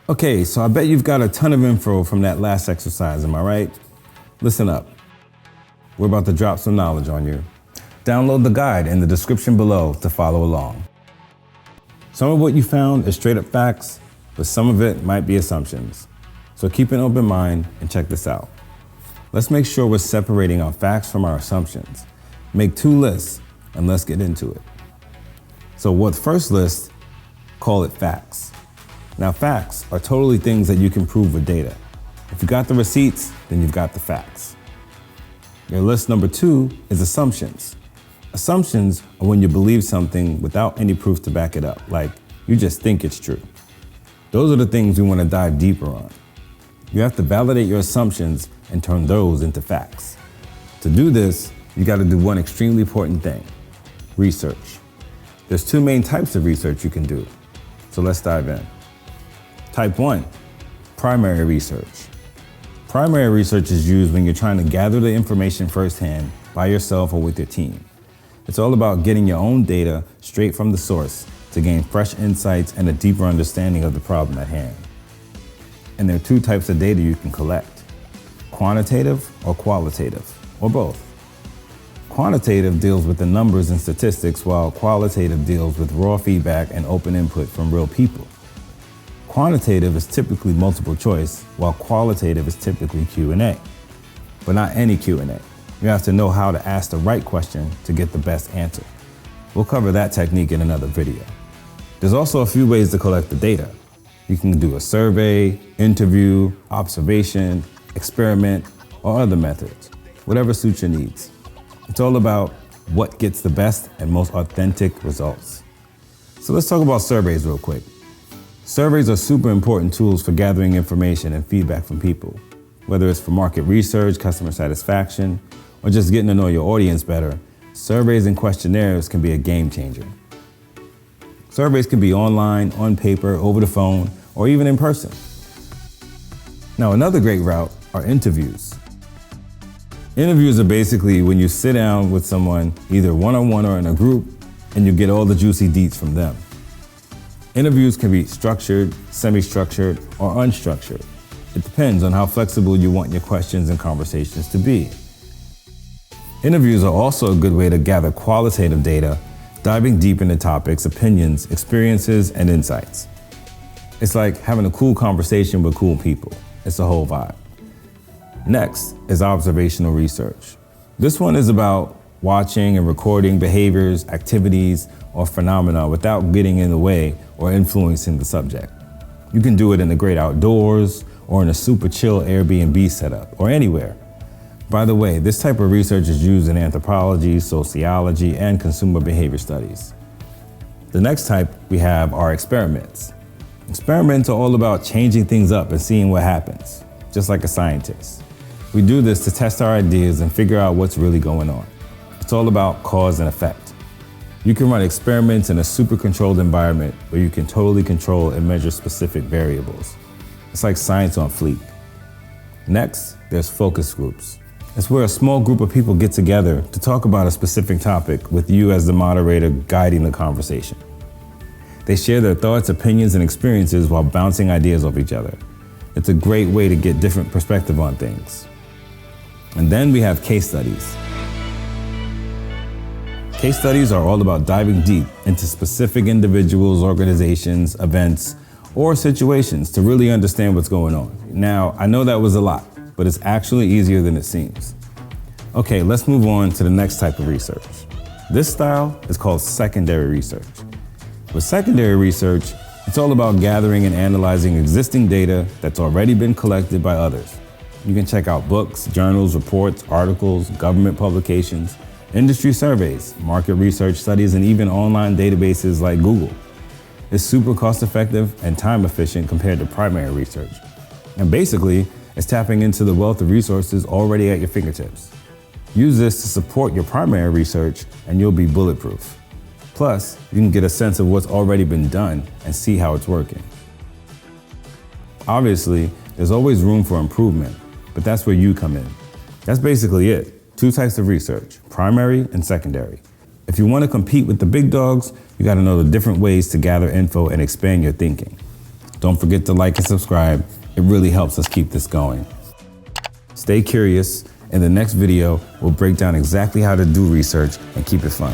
Okay, so I bet you've got a ton of info from that last exercise, am I right? Listen up. We're about to drop some knowledge on you. Download the guide in the description below to follow along. Some of what you found is straight up facts, but some of it might be assumptions. So keep an open mind and check this out. Let's make sure we're separating our facts from our assumptions. Make 2 lists and let's get into it. So with first list, call it facts. Now facts are totally things that you can prove with data. If you got the receipts, then you've got the facts. Your list number 2 is assumptions. Assumptions are when you believe something without any proof to back it up, like you just think it's true. Those are the things we want to dive deeper on. You have to validate your assumptions and turn those into facts. To do this, you got to do one extremely important thing: research. There's 2 main types of research you can do. So let's dive in. Type 1, primary research. Primary research is used when you're trying to gather the information firsthand by yourself or with your team. It's all about getting your own data straight from the source to gain fresh insights and a deeper understanding of the problem at hand. And there are 2 types of data you can collect: quantitative or qualitative, or both. Quantitative deals with the numbers and statistics, while qualitative deals with raw feedback and open input from real people. Quantitative is typically multiple choice, while qualitative is typically Q&A. But not any Q&A. You have to know how to ask the right question to get the best answer. We'll cover that technique in another video. There's also a few ways to collect the data. You can do a survey, interview, observation, experiment, or other methods, whatever suits your needs. It's all about what gets the best and most authentic results. So let's talk about surveys real quick. Surveys are super important tools for gathering information and feedback from people. Whether it's for market research, customer satisfaction, or just getting to know your audience better, surveys and questionnaires can be a game changer. Surveys can be online, on paper, over the phone, or even in person. Now, another great route are interviews. Interviews are basically when you sit down with someone, either one-on-one or in a group, and you get all the juicy deets from them. Interviews can be structured, semi-structured, or unstructured. It depends on how flexible you want your questions and conversations to be. Interviews are also a good way to gather qualitative data, diving deep into topics, opinions, experiences, and insights. It's like having a cool conversation with cool people. It's a whole vibe. Next is observational research. This one is about watching and recording behaviors, activities, or phenomena without getting in the way or influencing the subject. You can do it in the great outdoors or in a super chill Airbnb setup or anywhere. By the way, this type of research is used in anthropology, sociology, and consumer behavior studies. The next type we have are experiments. Experiments are all about changing things up and seeing what happens, just like a scientist. We do this to test our ideas and figure out what's really going on. It's all about cause and effect. You can run experiments in a super controlled environment where you can totally control and measure specific variables. It's like science on fleek. Next, there's focus groups. It's where a small group of people get together to talk about a specific topic with you as the moderator guiding the conversation. They share their thoughts, opinions, and experiences while bouncing ideas off each other. It's a great way to get different perspective on things. And then we have case studies. Case studies are all about diving deep into specific individuals, organizations, events, or situations to really understand what's going on. Now, I know that was a lot, but it's actually easier than it seems. Okay, let's move on to the next type of research. This style is called secondary research. With secondary research, it's all about gathering and analyzing existing data that's already been collected by others. You can check out books, journals, reports, articles, government publications, industry surveys, market research studies, and even online databases like Google. It's super cost-effective and time-efficient compared to primary research. And basically, it's tapping into the wealth of resources already at your fingertips. Use this to support your primary research and you'll be bulletproof. Plus, you can get a sense of what's already been done and see how it's working. Obviously, there's always room for improvement, but that's where you come in. That's basically it. 2 types of research, primary and secondary. If you want to compete with the big dogs, you got to know the different ways to gather info and expand your thinking. Don't forget to like and subscribe. It really helps us keep this going. Stay curious. In the next video, we'll break down exactly how to do research and keep it fun.